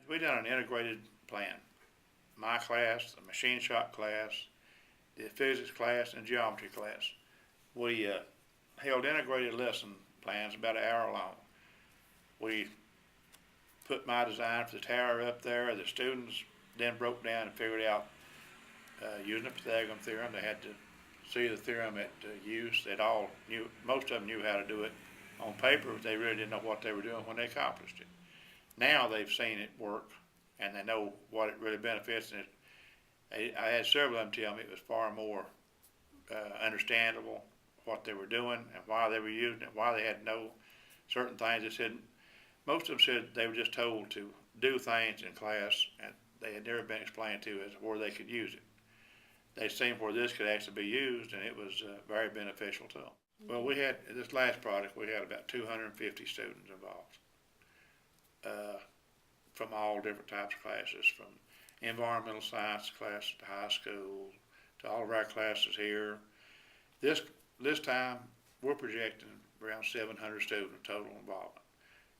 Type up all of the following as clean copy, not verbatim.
We done an integrated plan. My class, the machine shop class, the physics class, and geometry class. We held integrated lesson plans about an hour long. We put my design for the tower up there. The students then broke down and figured out using the Pythagorean theorem. They had to see the theorem at use. They all knew, most of them knew how to do it on paper, but they really didn't know what they were doing when they accomplished it. Now they've seen it work, and they know what it really benefits. And I had several of them tell me it was far more understandable what they were doing and why they were using it, why they had to know certain things. They said, most of them said they were just told to do things in class, and they had never been explained to as where they could use it. They'd seen where this could actually be used, and it was very beneficial to them. Well, we had, this last project, we had about 250 students involved from all different types of classes, from environmental science class to high school, to all of our classes here. This time, we're projecting around 700 students total involvement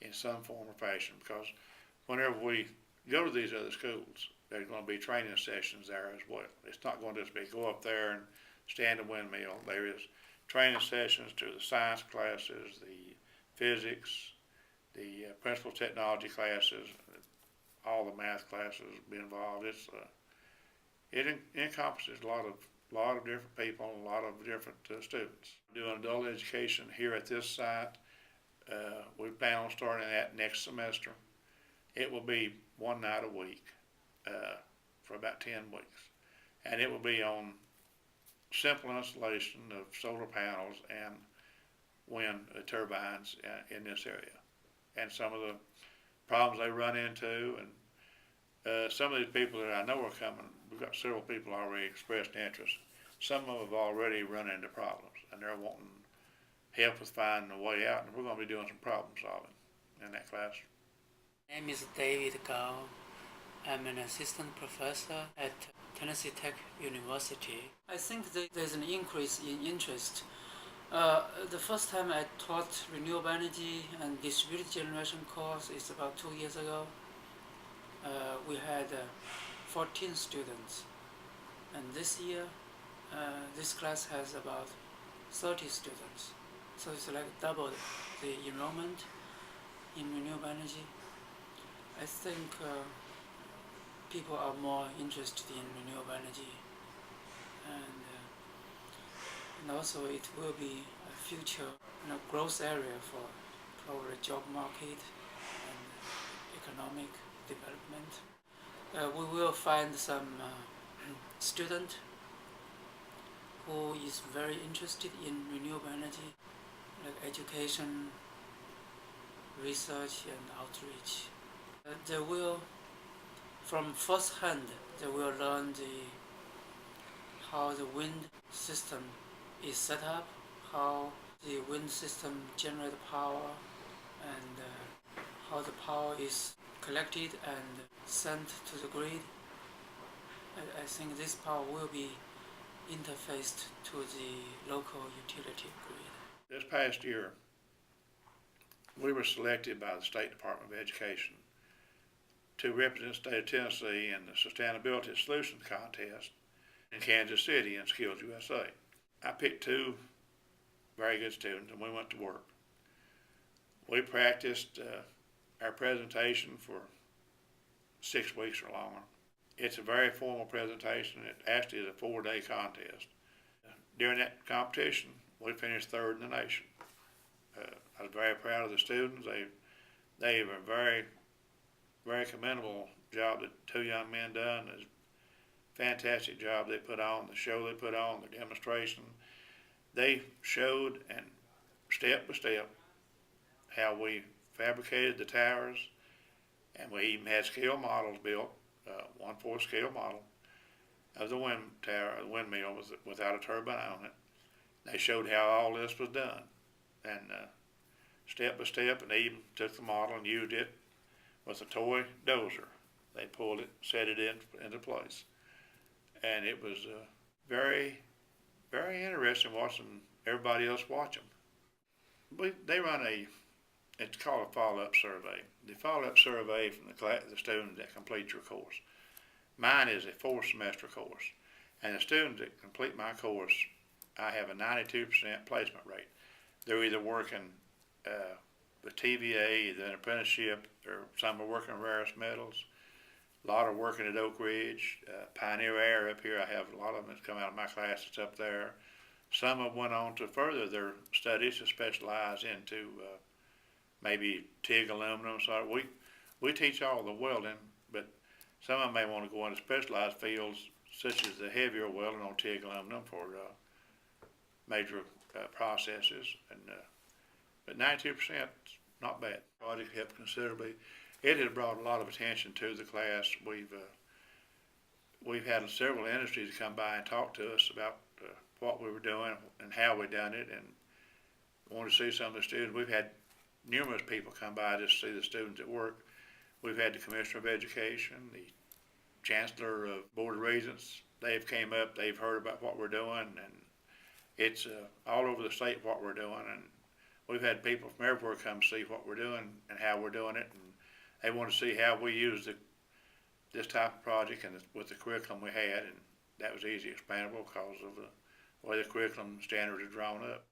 in some form or fashion, because whenever we go to these other schools, there's going to be training sessions there as well. It's not going to just be go up there and stand a windmill. There is training sessions to the science classes, the physics, the principal technology classes, all the math classes be involved. It encompasses a lot of different people, a lot of different students. Doing adult education here at this site. We plan on starting that next semester. It will be one night a week for about 10 weeks. And it will be on simple installation of solar panels and wind turbines in this area. And some of the problems they run into, and some of these people that I know are coming, we've got several people already expressed interest. Some of them have already run into problems, and they're wanting help with finding a way out, and we're going to be doing some problem solving in that class. My name is David Gao. I'm an assistant professor at Tennessee Tech University. I think there's an increase in interest. The first time I taught renewable energy and distributed generation course is about 2 years ago. We had 14 students, and this year this class has about 30 students. So it's like double the enrollment in renewable energy. I think people are more interested in renewable energy, and also it will be a future growth area for probably job market and economic development. We will find some student who is very interested in renewable energy, like education, research and outreach. They will, from first hand, they will learn how the wind system is set up, how the wind system generates power, and how the power is collected and sent to the grid. I think this power will be interfaced to the local utility grid. This past year, we were selected by the State Department of Education to represent the state of Tennessee in the Sustainability Solutions Contest in Kansas City in Skills USA. I picked 2 very good students, and we went to work. We practiced our presentation for 6 weeks or longer. It's a very formal presentation. It actually is a 4-day contest. During that competition, we finished 3rd in the nation. I was very proud of the students. They have a very, very commendable job that 2 young men done. It's a fantastic job they put on, the show they put on, the demonstration. They showed, and step by step, how we fabricated the towers, and we even had scale models built, 1/4 scale model of the wind tower, the windmill without a turbine on it. They showed how all this was done, and step by step, and they even took the model and used it with a toy dozer. They pulled it, set it into place, and it was very, very interesting watching everybody else watch them. They run a it's called a follow-up survey. The follow-up survey from the student that completes your course. Mine is a 4-semester course, and the students that complete my course, I have a 92% placement rate. They're either working with TVA, either an apprenticeship, or some are working rare earth metals. A lot are working at Oak Ridge, Pioneer Air up here. I have a lot of them that's come out of my class that's up there. Some have went on to further their studies to specialize into maybe TIG aluminum. So we teach all the welding, but some of them may want to go into specialized fields such as the heavier welding on TIG aluminum for major processes. And but 92% not bad. The project helped considerably. It has brought a lot of attention to the class. We've had several industries come by and talk to us about what we were doing and how we done it, and wanted to see some of the students. We've had numerous people come by just to see the students at work. We've had the Commissioner of Education, the Chancellor of Board of Regents. They've came up, they've heard about what we're doing, and it's all over the state what we're doing. And we've had people from everywhere come see what we're doing and how we're doing it, and they want to see how we use this type of project and with the curriculum we had, and that was easy explainable because of the way the curriculum standards are drawn up.